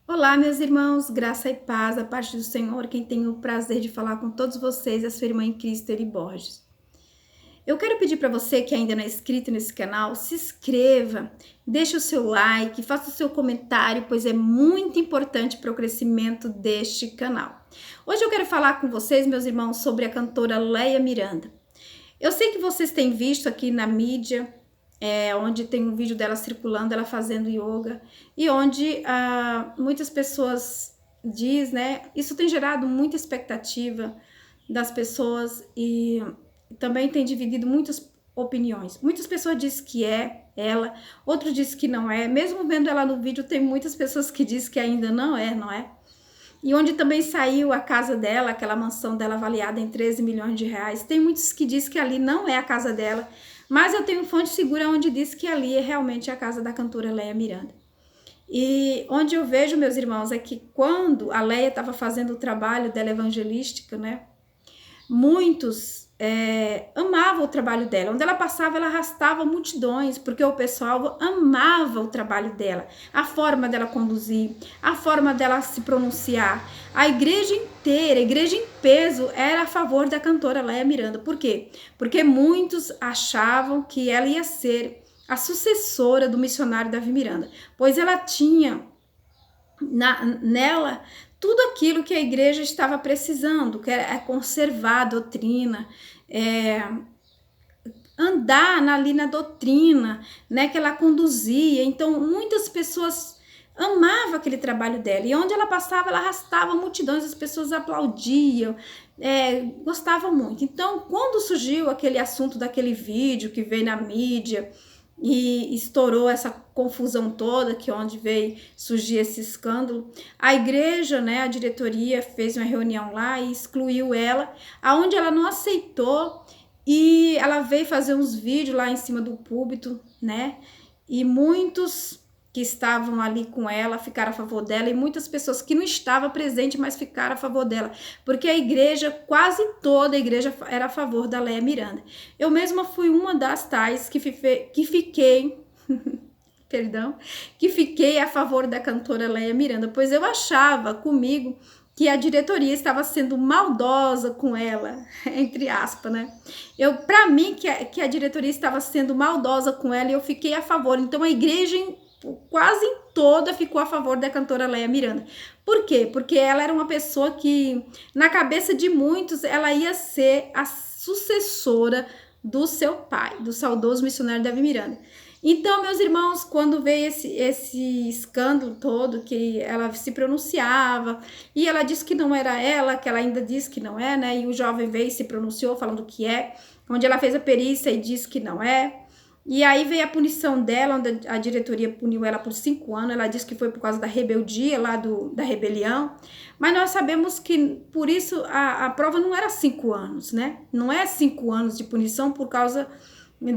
Olá, meus irmãos, graça e paz da parte do Senhor, quem tem o prazer de falar com todos vocês é a sua irmã em Cristo, Eri Borges. Eu quero pedir para você que ainda não é inscrito nesse canal, se inscreva, deixe o seu like, faça o seu comentário, pois é muito importante para o crescimento deste canal. Hoje eu quero falar com vocês, meus irmãos, sobre a cantora Léia Miranda. Eu sei que vocês têm visto aqui na mídia, onde tem um vídeo dela circulando, ela fazendo yoga, e onde muitas pessoas diz, né? Isso tem gerado muita expectativa das pessoas e também tem dividido muitas opiniões. Muitas pessoas dizem que é ela, outros dizem que não é. Mesmo vendo ela no vídeo, tem muitas pessoas que dizem que ainda não é, não é? E onde também saiu a casa dela, aquela mansão dela avaliada em 13 milhões de reais. Tem muitos que dizem que ali não é a casa dela, mas eu tenho fonte segura onde diz que ali é realmente a casa da cantora Léia Miranda. E onde eu vejo, meus irmãos, é que quando a Léia estava fazendo o trabalho dela evangelística, né? Muitos amavam o trabalho dela. Onde ela passava, ela arrastava multidões, porque o pessoal amava o trabalho dela, a forma dela conduzir, a forma dela se pronunciar. A igreja inteira, a igreja em peso, era a favor da cantora Léia Miranda. Por quê? Porque muitos achavam que ela ia ser a sucessora do missionário Davi Miranda, pois ela tinha nela tudo aquilo que a igreja estava precisando, que é conservar a doutrina, andar ali na doutrina, né, que ela conduzia. Então, muitas pessoas amavam aquele trabalho dela. E onde ela passava, ela arrastava multidões, as pessoas aplaudiam, gostavam muito. Então, quando surgiu aquele assunto daquele vídeo que veio na mídia, e estourou essa confusão toda, que onde veio surgir esse escândalo, a igreja, né, a diretoria fez uma reunião lá e excluiu ela, aonde ela não aceitou, e ela veio fazer uns vídeos lá em cima do púlpito, né, e muitos que estavam ali com ela ficaram a favor dela, e muitas pessoas que não estavam presentes, mas ficaram a favor dela, porque a igreja, quase toda a igreja era a favor da Léia Miranda. Eu mesma fui uma das tais que fiquei, perdão, que fiquei a favor da cantora Léia Miranda, pois eu achava comigo que a diretoria estava sendo maldosa com ela, entre aspas, né? Para mim, que a diretoria estava sendo maldosa com ela, e eu fiquei a favor. Então, a igreja quase toda ficou a favor da cantora Léia Miranda. Por quê? Porque ela era uma pessoa que, na cabeça de muitos, ela ia ser a sucessora do seu pai, do saudoso missionário Davi Miranda. Então, meus irmãos, quando veio esse escândalo todo, que ela se pronunciava, e ela disse que não era ela, que ela ainda disse que não é, né? E o jovem veio e se pronunciou falando que é, onde ela fez a perícia e disse que não é. E aí veio a punição dela, onde a diretoria puniu ela por 5 anos. Ela disse que foi por causa da rebeldia lá da rebelião. Mas nós sabemos que por isso a prova não era 5 anos, né? Não é 5 anos de punição por causa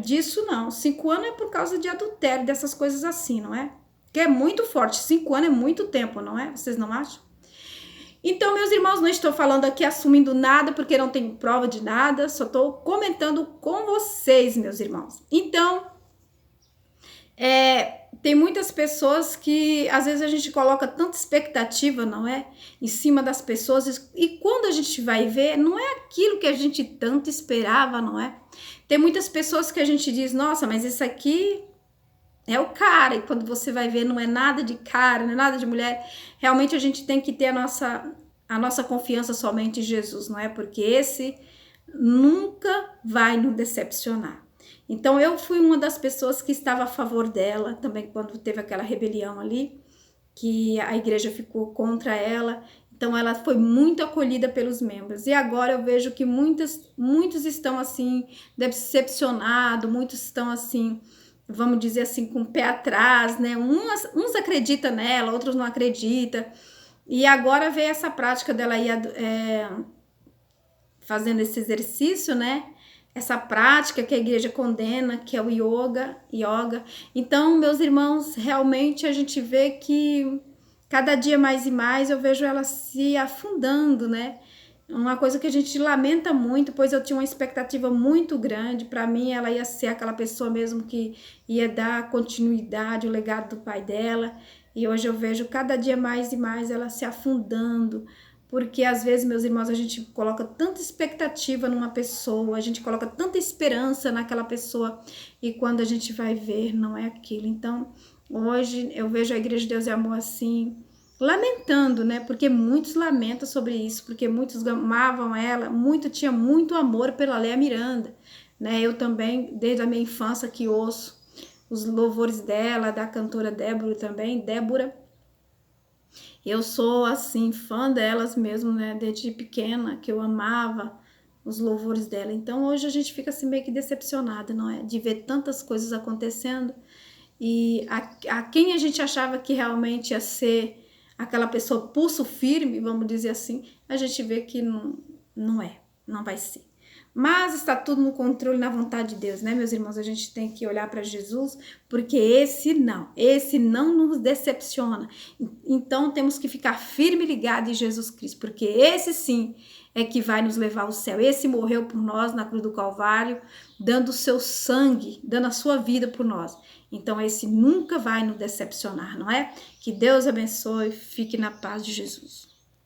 disso, não. 5 anos é por causa de adultério, dessas coisas assim, não é? Que é muito forte. 5 anos é muito tempo, não é? Vocês não acham? Então, meus irmãos, não estou falando aqui assumindo nada, porque não tenho prova de nada, só estou comentando com vocês, meus irmãos. Então, tem muitas pessoas que às vezes a gente coloca tanta expectativa, não é? Em cima das pessoas, e quando a gente vai ver, não é aquilo que a gente tanto esperava, não é? Tem muitas pessoas que a gente diz, nossa, mas isso aqui é o cara, e quando você vai ver, não é nada de cara, não é nada de mulher. Realmente a gente tem que ter a nossa confiança somente em Jesus, não é? Porque esse nunca vai nos decepcionar. Então eu fui uma das pessoas que estava a favor dela, também quando teve aquela rebelião ali, que a igreja ficou contra ela. Então ela foi muito acolhida pelos membros. E agora eu vejo que muitos estão assim decepcionados, muitos estão assim, vamos dizer assim, com o pé atrás, né? Uns acreditam nela, outros não acreditam. E agora veio essa prática dela ir fazendo esse exercício, né? Essa prática que a igreja condena, que é o yoga. Então, meus irmãos, realmente a gente vê que cada dia mais e mais eu vejo ela se afundando, né? Uma coisa que a gente lamenta muito, pois eu tinha uma expectativa muito grande. Para mim, ela ia ser aquela pessoa mesmo que ia dar continuidade ao legado do pai dela. E hoje eu vejo cada dia mais e mais ela se afundando, porque às vezes, meus irmãos, a gente coloca tanta expectativa numa pessoa, a gente coloca tanta esperança naquela pessoa, e quando a gente vai ver, não é aquilo. Então, hoje eu vejo a Igreja de Deus e Amor assim, lamentando, né? Porque muitos lamentam sobre isso, porque muitos amavam ela, tinha muito amor pela Léa Miranda, né? Eu também, desde a minha infância, que ouço os louvores dela, da cantora Débora também, Débora. Eu sou, assim, fã delas mesmo, né? Desde pequena, que eu amava os louvores dela. Então, hoje a gente fica assim meio que decepcionada, não é? De ver tantas coisas acontecendo e a quem a gente achava que realmente ia ser aquela pessoa pulso firme, vamos dizer assim, a gente vê que não é, não vai ser. Mas está tudo no controle, na vontade de Deus, né, meus irmãos? A gente tem que olhar para Jesus, porque esse não nos decepciona. Então temos que ficar firme e ligado em Jesus Cristo, porque esse sim é que vai nos levar ao céu. Esse morreu por nós na cruz do Calvário, dando o seu sangue, dando a sua vida por nós. Então esse nunca vai nos decepcionar, não é? Que Deus abençoe, fique na paz de Jesus.